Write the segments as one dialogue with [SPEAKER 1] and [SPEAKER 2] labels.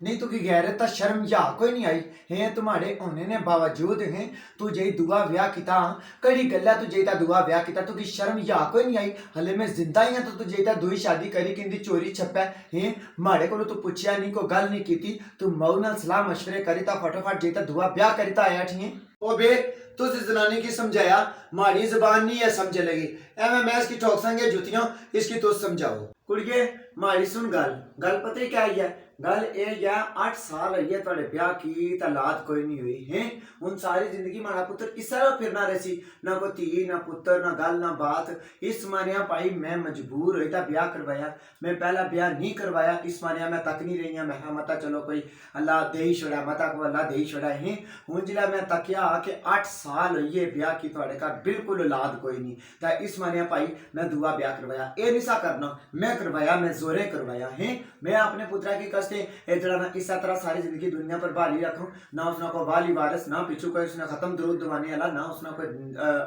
[SPEAKER 1] नहीं तो की गैरत शर्म या कोई नहीं आई है तुम्हारे होने ने बावजूद है तू जे दुआ ब्याह किता कड़ी गल्ला तू जेता दुआ ब्याह किता तो की शर्म या कोई नहीं आई हले मैं जिंदा ही हां तो तू जेता दुई शादी करी किंदी चोरी छप्पा है माड़े को तू पूछया नहीं को गल नहीं कीती तू मऊ नाल सलाह मशवरे करी ता फटाफट जेता दुआ ब्याह करीता आया ठीक ओ बे तुझ जनानी की समझाया मारी जबान नहीं है समझ लगी एवं मैं इसकी ठोक संगे जुतियां इसकी तुझ समझाओ कुड़िए मारी सुन गल गल पता ही क्या है गल ये या 8 साल है ये थोड़े ब्याह की तलाद कोई नहीं हुई है उन सारी जिंदगी माड़ा पुत्र इस तरह फिरना रही ना कोई धी ना पुत्र ना गल ना बात इस मानिया भाई मैं मजबूर हुई था ब्याह करवाया मैं पहला ब्याह नहीं करवाया इस मानिया मैं तक नहीं रही मैं मता चलो कोई अल्लाह दे ही छोड़ा मता को अल्लाह दे ही छोड़ा है हूँ जिला मैं तकिया कि 8 साल हुई ब्याह की थोड़े का बिल्कुल औलाद कोई नहीं तो इस मानिया भाई मैं दुआ ब्याह करवाया ये नहीं सा करना मैं करवाया मैं जोरे करवाया है मैं अपने पुत्रा की ना इस तरह सारी जिंदगी दुनिया पर बाली रखूं ना उसना को वाली वारस ना पिछू कोई उसने खत्म दरूद दवाने वाला ना उसना कोई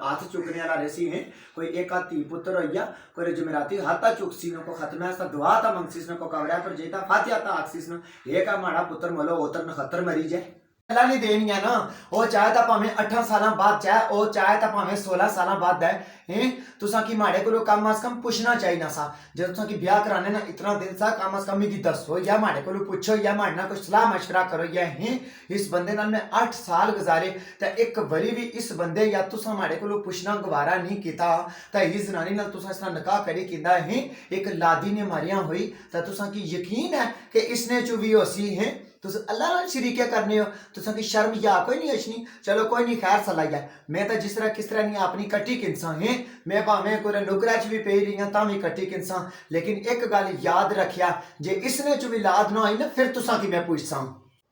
[SPEAKER 1] हाथ चुकने वाला रेसी है कोई एक हाथी पुत्र होया कोई जुमेराती हाथा चुकसी को खत्म है दुआ था मंगसीस को कवड़ा पर जेता फातिहा था आक्सीस न एक माड़ा पुत्र मलो ओतर न खतर मरी जाए अल्लाह नहीं देनी है ना वो चाहे तो भावें 18 साल बाद चाहे वो चाहे तो भावें 16 साल बाद है तुसा की माड़े को कम अज कम पूछना चाहिए ना सा जो तुसा की ब्याह कराने ना इतना दिन सा कम अज कम मिगी दसो या माड़े को पूछो या माड़े ना कुछ सलाह मशवरा करो या है इस बंदे नाल मैं 8 साल गुजारे तो एक बरी भी इस बंदे या तुसा माड़े को पूछना गवारा नहीं किया तो इस जनानी नाल तुसा इसना निकाह करी किंदा है एक लादी ने मारिया हुई तो तुसा की यकीन है कि इसने चुवी होसी है तुस अल्लाह नाल शरीके करने हो तुसा की शर्म या कोई नहीं अचनी चलो कोई नहीं खैर सलाई है मैं तो जिस तरह किस तरह नहीं अपनी कट्टी किंसा है मैं भावें कोई नुकरा च भी पे रही हूं तां भी कट्टी किंसा लेकिन एक गल याद रखिया जे इसने च भी लाद ना आई ना फिर तुसा की मैं पूछसा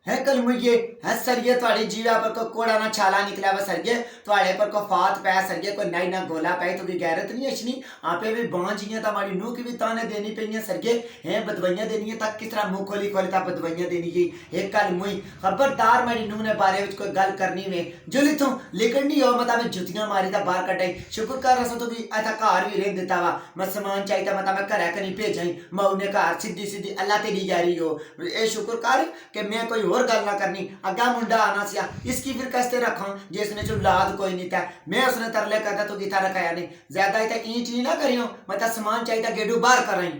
[SPEAKER 1] है कल मुझे है सरिये थोड़ी जीवा पर को कोड़ा ना छाला निकला वा सरिये थोड़े पर को फात पै सरिये को नई ना गोला पै तो की गैरत नहीं अचनी आपे भी बांझियां ता हमारी नूह की भी ताने देनी पईयां सरिये हैं बदवाइयां देनी है तक किस तरह मुंह खोली खोली ता बदवाइयां देनी है एक कल मुई खबरदार मेरी नूह ने बारे विच कोई गल करनी वे जुली तू लेकिन नहीं हो मता मैं जुतियां मारी ता बाहर कटाई शुक्र कर रहा तो भी अता घर भी रेंद देता वा मैं सामान चाहिए मता मैं घरे कनी भेजाई मऊ ने घर सीधी सीधी अल्लाह तेरी यारी हो ए शुक्र कर के मैं कोई और गल ना करनी अग्गा मुंडा आना सिया इसकी फिर कसते रखा जिसने जो लाद कोई नहीं था मैं उसने तरले करता तो गीता रखाया नहीं ज्यादा ही ईंट नहीं ना करियो मतलब सामान चाहिए गेडू बाहर कर रही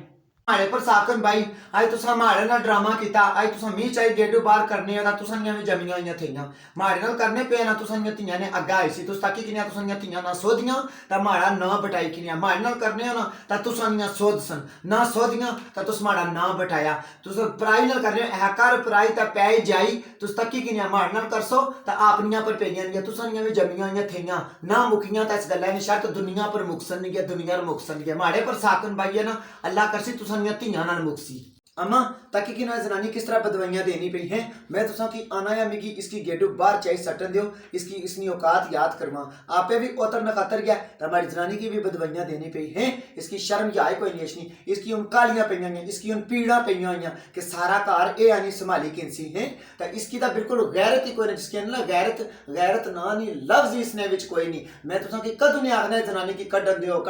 [SPEAKER 1] माड़े पर साकन भाई आज तुसा माड़े ना ड्रामा किया आज तुसा मी चाहिए गेडू बाहर करने ना तुसा भी जमियां हुई थी माड़े नाल करने पे ना तुसा धियां ने अग्गा आई सी तुस ताकि किनिया तुसा धियां ना सोधियां ता माड़ा ना बटाई किनिया माड़े नाल करने हो ना ता तुसा सोध सन ना सोधियां ता तुस माड़ा ना बटाया तुस पराई नाल करने है कर पराई ता पै जाई तुस ताकि किनिया माड़े नाल करसो ता अपनियां पर पेइयां नहीं तुसा भी जमियां हुई थी ना मुखियां ता इस गल्ला ने शर्त दुनिया पर मुकसन नहीं है दुनिया मुकसन नहीं है माड़े पर साकन भाई है ना अल्लाह करसी तुसा धियां नाल मुक्सी अम्मा ताकि कि ना जनानी किस तरह बदवाइयां देनी पई हैं मैं तुसा की आना या मिगी इसकी गेडू बाहर चाहिए सटन दियो इसकी इसनी औकात याद करवा आपे भी ओतर न खतर गया तो हमारी जनानी की भी बदवाइयां देनी पई हैं इसकी शर्म या कोई नहीं अचनी इसकी उन कालियां पईयां हैं इसकी उन पीड़ा पईयां हुई कि सारा घर ए आनी संभाली किनसी है तो इसकी तो बिल्कुल गैरत ही कोई नहीं जिसके ना गैरत गैरत ना नहीं लफ्ज इसने विच कोई नहीं मैं तुसा की कदों नहीं आखना जनानी की कड्डन दियो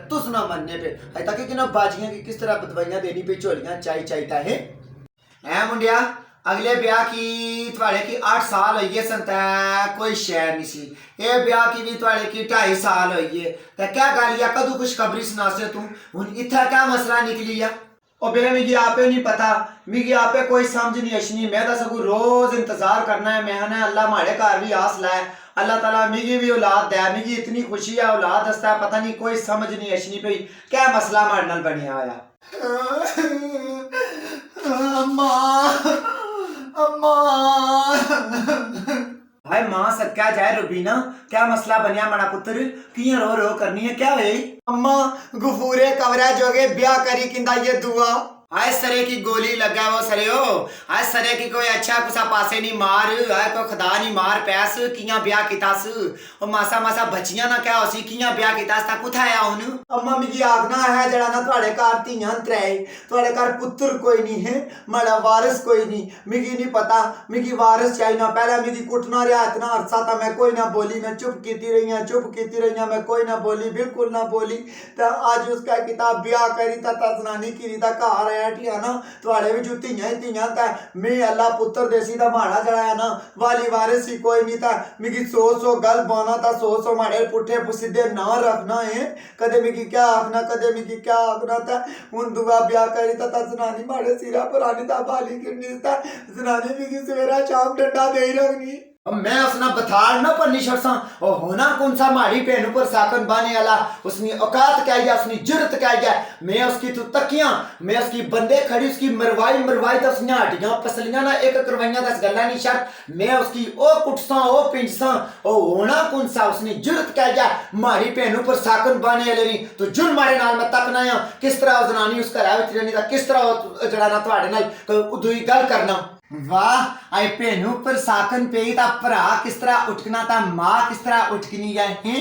[SPEAKER 1] तुस ना मनने पे अजे तक कि ना बाजियां की किस तरह बदवाइयां देनी पई झोलियां चाहिए है ऐ मुंडिया अगले ब्याह की थोड़े की 8 साल हुई है संता कोई शहर नहीं सी ये ब्याह की भी थोड़े की 2.5 साल हुई है तो क्या गल या कदू कुछ खबरी सुना से तू हुन इतना क्या मसला निकली है ओ बे मिगी आपे नहीं पता मिगी आपे कोई समझ नहीं अचनी मैं तो सगू रोज इंतजार करना है मैं ना अल्लाह माड़े घर भी आस लाए अल्लाह ताला मिगी भी औलाद दे मिगी इतनी खुशी है औलाद दसता पता नहीं कोई समझ नहीं अचनी पई क्या मसला माड़े नाल बनिया आया अम्मा अम्मा भाई मां सदका जाए रुबीना क्या मसला बनया माड़ा पुत्र किया रो रो करनी है क्या है अम्मा गफूरे कवरा जोगे ब्याह करी किंदा ये दुआ आए सरे की गोली लगा वो सरे हो आए सरे की कोई अच्छा कुसा पासे नहीं मार आए कोई खुदा नहीं मार पैस किया ब्याह कितास ओ मासा मासा बच्चियां ना क्या होसी किया ब्याह कितास ता कुथा आया हुन अम्मा मिगी आखना है जड़ा ना थोड़े घर धीयां त्रै थोड़े घर पुत्र कोई नहीं है माड़ा वारिस कोई नहीं मिगी नहीं पता मिगी वारिस चाहिए ना पहले मिगी कुटना रहा इतना अरसा था मैं कोई ना बोली मैं चुप कीती रही मैं कोई ना बोली बिल्कुल ना बोली तो आज उसका किताब ब्याह करी ता जनानी की रीता घर आया ਢੀਆਂ ਨਾ ਤੁਹਾਡੇ ਵਿੱਚ ਧੀਆਂ ਹੀ ਧੀਆਂ ਤਾਂ ਮੈਂ ਅੱਲਾ ਪੁੱਤਰ ਦੇਸੀ ਦਾ ਮਾੜਾ ਜੜਾਇਆ ਨਾ ਵਾਲੀ ਵਾਰਿਸ ही कोई नहीं था मिगी सौ गल बाना था सौ माड़े पुठे सीधे ना रखना है कदे मिगी क्या आखना कदे मिगी क्या आखना था हूं दुआ ब्याह करी था जनानी माड़े सिरा पर आनी था बाली गिरनी था जनानी मिगी सवेरा शाम डंडा दे ही रखनी अब मैं उसना बथाड़ ना पर निशरसा और होना कौन सा माड़ी पहन ऊपर साकन बाने वाला उसनी औकात क्या है उसनी जुर्रत क्या है मैं उसकी तो तकियां मैं उसकी बंदे खड़ी उसकी मरवाई तो उसने हड्डियां पसलियां ना एक करवाइयां दस गल्ला नहीं शर्त मैं उसकी ओ कुटसा ओ पिंजसा ओ होना कौन सा उसने जुर्रत क्या है माड़ी पहन ऊपर साकन बाने वाले नहीं तो जुन मारे नाल मैं तकना है किस तरह जनानी उस घर विच रहनी दा किस तरह जड़ा ना तुहाडे नाल दुई गल करना वाह आई भेनू पर साकन पे ता भरा किस तरह उठकना ता मां किस तरह उठकनी है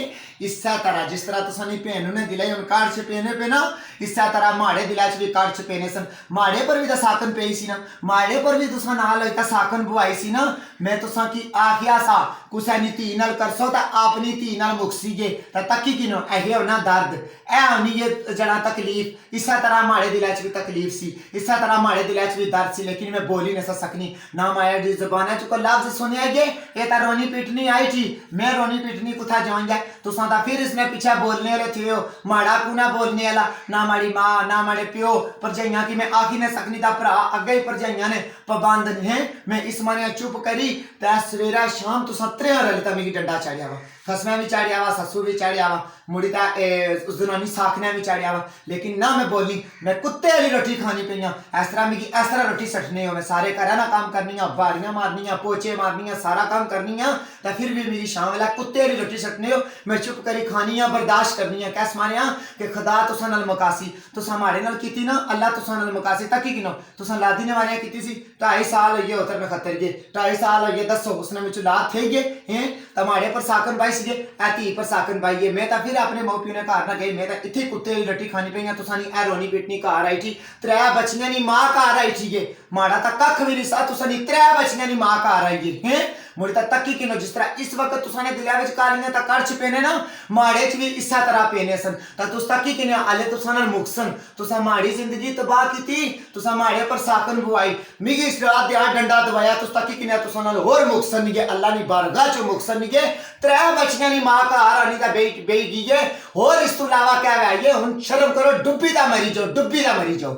[SPEAKER 1] इस तरह जिस तरह तुसानी भेनू ने दिला हम कार्ड च पेने पे ना इस तरह माड़े दिला च भी कार्ड च पेने सन माड़े पर भी तो साकन पे सी ना माड़े पर भी तुसा नाल होई ता साकन बुआई सी ना मैं तुसा की आखिया सा कुसै नी धी नाल करसो ता अपनी धी नाल मुक्सी गे ता तकी किनो ऐ होना दर्द ऐ होनी ये जड़ा तकलीफ इस तरह माड़े दिला च भी तकलीफ सी इस तरह माड़े दिला च भी दर्द सी लेकिन मैं बोली नहीं सकनी ना माया दी जुबान च कोई लफ्ज सुनिया गे ये ता रोनी पीटनी आई थी मैं रोनी पीटनी कुथा जाऊंगा तुसा ता फिर इसमें पीछे बोलने वाले थे हो माड़ा कूना बोलने वाला ना माड़ी माँ ना माड़े प्यो परजाइयां की मैं आखी नहीं सकनी ता भरा अगे ही परजाइयां ने पाबंद नहीं है मैं इस माने चुप करी ता सवेरा शाम तुसा त्रे रली ता मिगी डंडा चाड़िया वा खसमा भी चाड़िया वा ससु भी चाड़िया वा मुड़ी ता उस जनानी साखने भी चाड़िया वा लेकिन ना मैं बोली मैं कुत्ते वाली रोटी खानी पई इस तरह मिगी इस तरह रोटी सटनी हो मैं सारे घर ना काम करनी बारियां मारनियां पोचे मारनियां सारा काम करनी ता फिर भी मेरी शाम वाला कुत्ते वाली रोटी सटनी हो मैं चुप करी खानी बर्दाश्त करनी कैस मारे कि खुदा तुसा नाल मुकासी तुसा माड़े नाल कीती ना अल्लाह तुसा नाल मुकासी तकी किनो तुसा लादी ने वारियां कीती सी 2.5 साल हो गए उतर में खतर गए 2.5 साल हो गए दसो उसने विच लाद थे गए हैं ता माड़े पर साकन बाई सी ए धी पर साकन बाई है मैं ता फिर अपने मां प्यो ने घर ना गई मैं ता इत्थे कुत्ते दी रोटी खानी पई तुसा नी ए रोनी पीटनी घर आई थी 3 बच्चियां नी मां घर आई थी माड़ा ता कख भी नहीं सा तुसा नी 3 बच्चियां नी मां घर आई हैं मुड़ी ता तकी किनो जिस तरह इस वक्त तुसा ने दिला विच कालियां ता कर च पेने ना माड़े च भी इस तरह पेने सन ता तुस तकी किने आले तुसा नाल मुक्सन तुसा माड़ी जिंदगी तबाह कीती तुसा माड़े पर साकन बुआई मिगी इस रात दे डंडा दवाया तुस तकी किने तुसा नाल होर मुक्सन नहीं अल्लाह नी बारगाह च मुक्सन नहीं 3 बच्चियां नी मां घर आनी ता बेई गई है और इस तो अलावा क्या है ये हुन शर्म करो डुब्बी दा मरी जाओ